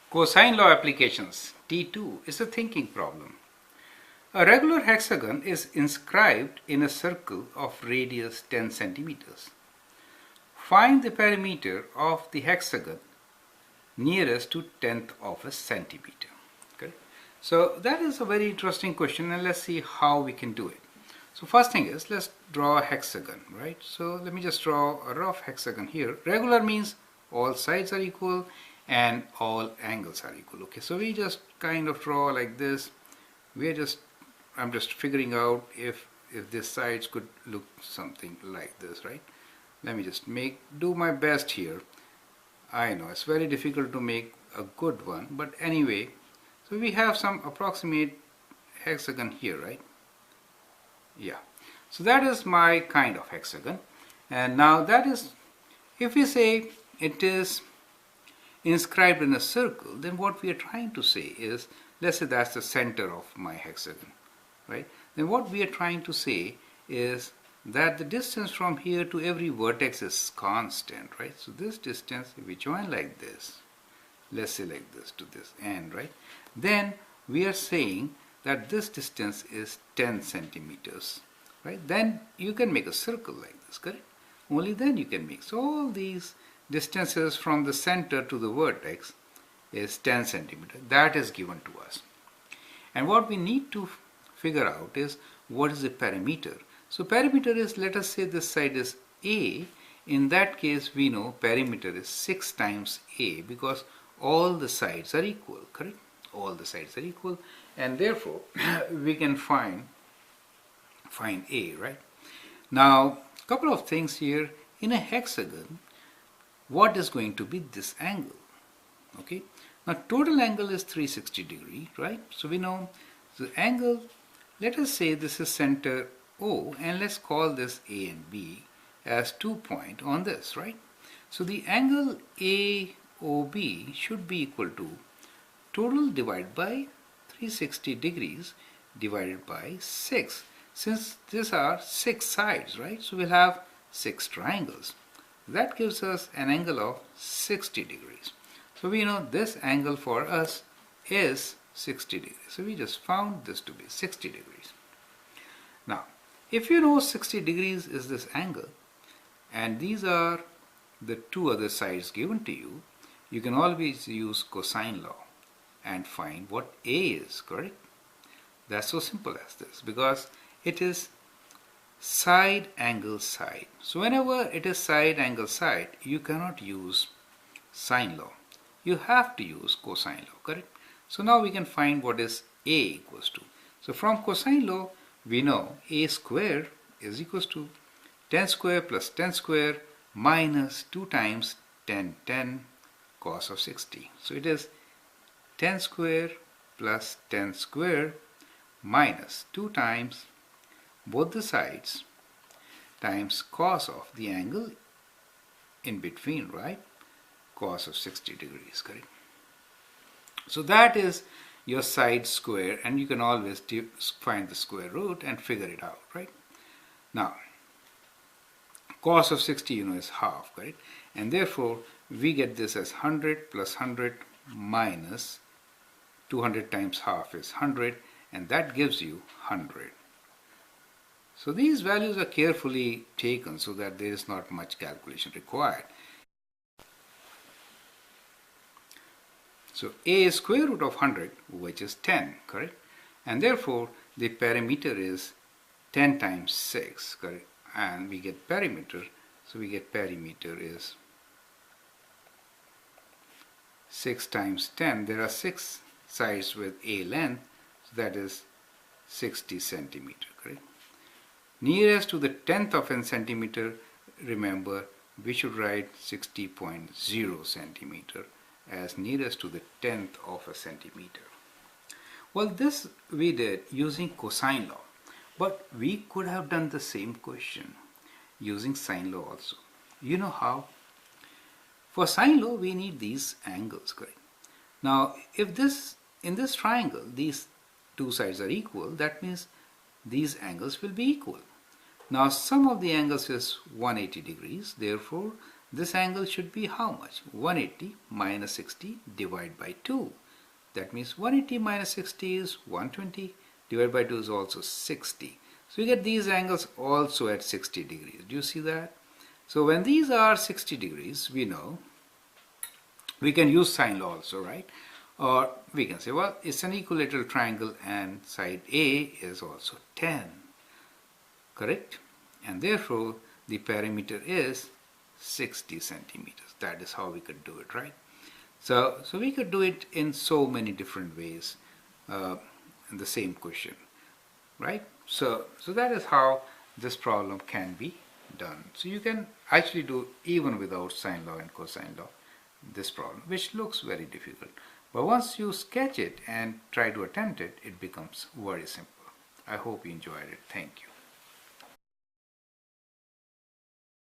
Cosine law applications T2 is a thinking problem. A regular hexagon is inscribed in a circle of radius 10 centimeters. Find the perimeter of the hexagon nearest to 10th of a centimeter. Okay? So that is a very interesting question, and let's see how we can do it. So first thing is, let's draw a hexagon, right? So let me just draw a rough hexagon here. Regular means all sides are equal and all angles are equal. Okay, so we just kind of draw like this. I'm just figuring out if this sides could look something like this, right? Let me just do my best here. I know it's very difficult to make a good one, but anyway, so we have some approximate hexagon here, right? Yeah, so that is my kind of hexagon. And now that is, if we say it is inscribed in a circle, then what we are trying to say is, let's say that's the center of my hexagon, right? Then what we are trying to say is that the distance from here to every vertex is constant, right? So this distance, if we join like this, let's say like this to this end, right? Then we are saying that this distance is 10 centimeters, right? Then you can make a circle like this, correct? Only then you can make. So all these distances from the center to the vertex is 10 centimeters. That is given to us. And what we need to figure out is what is the perimeter. So perimeter is, let us say this side is A. In that case, we know perimeter is 6 times A because all the sides are equal, correct? All the sides are equal, and therefore we can find A, right? Now, a couple of things here. In a hexagon, what is going to be this angle? Okay. Now, total angle is 360 degree, right? So we know the angle. Let us say this is center O, and let's call this A and B as 2 points on this, right? So the angle AOB should be equal to total divided by 360 degrees divided by 6. Since these are 6 sides, right? So we'll have 6 triangles. That gives us an angle of 60 degrees. So we know this angle for us is 60 degrees. So we just found this to be 60 degrees. Now, if you know 60 degrees is this angle, and these are the two other sides given to you, you can always use cosine law and find what A is, correct? That's so simple as this, because it is side angle side. So whenever it is side angle side, you cannot use sine law. You have to use cosine law, correct? So now we can find what is A equals to. So from cosine law, we know A square is equals to 10 square plus 10 square minus 2 times 10 cos of 60. So it is 10 square plus 10 square minus 2 times both the sides times cos of the angle in between, right? Cos of 60 degrees, correct? So that is your side square, and you can always find the square root and figure it out, right? Now, cos of 60, you know, is half, correct? And therefore, we get this as 100 plus 100 minus 200 times half is 100, and that gives you 100. So these values are carefully taken so that there is not much calculation required. So A is square root of 100, which is 10, correct? And therefore, the perimeter is 10 times 6, correct? And we get perimeter, so we get perimeter is 6 times 10. There are 6 sides with A length, so that is 60 centimeter, correct? Nearest to the 10th of a centimeter, remember, we should write 60.0 centimeter as nearest to the 10th of a centimeter. Well, this we did using cosine law, but we could have done the same question using sine law also. You know how? For sine law, we need these angles, correct? Now, if in this triangle, these two sides are equal, that means these angles will be equal. Now, sum of the angles is 180 degrees, therefore this angle should be how much? 180 minus 60 divided by 2. That means 180 minus 60 is 120, divided by 2 is also 60. So you get these angles also at 60 degrees. Do you see that? So when these are 60 degrees, we know we can use sine law also, right? Or we can say, well, it's an equilateral triangle and side A is also 10, correct? And therefore, the perimeter is 60 centimeters. That is how we could do it, right? So we could do it in so many different ways in the same question, right? So that is how this problem can be done. So you can actually do even without sine law and cosine law this problem, which looks very difficult. But once you sketch it and try to attempt it, it becomes very simple. I hope you enjoyed it. Thank you.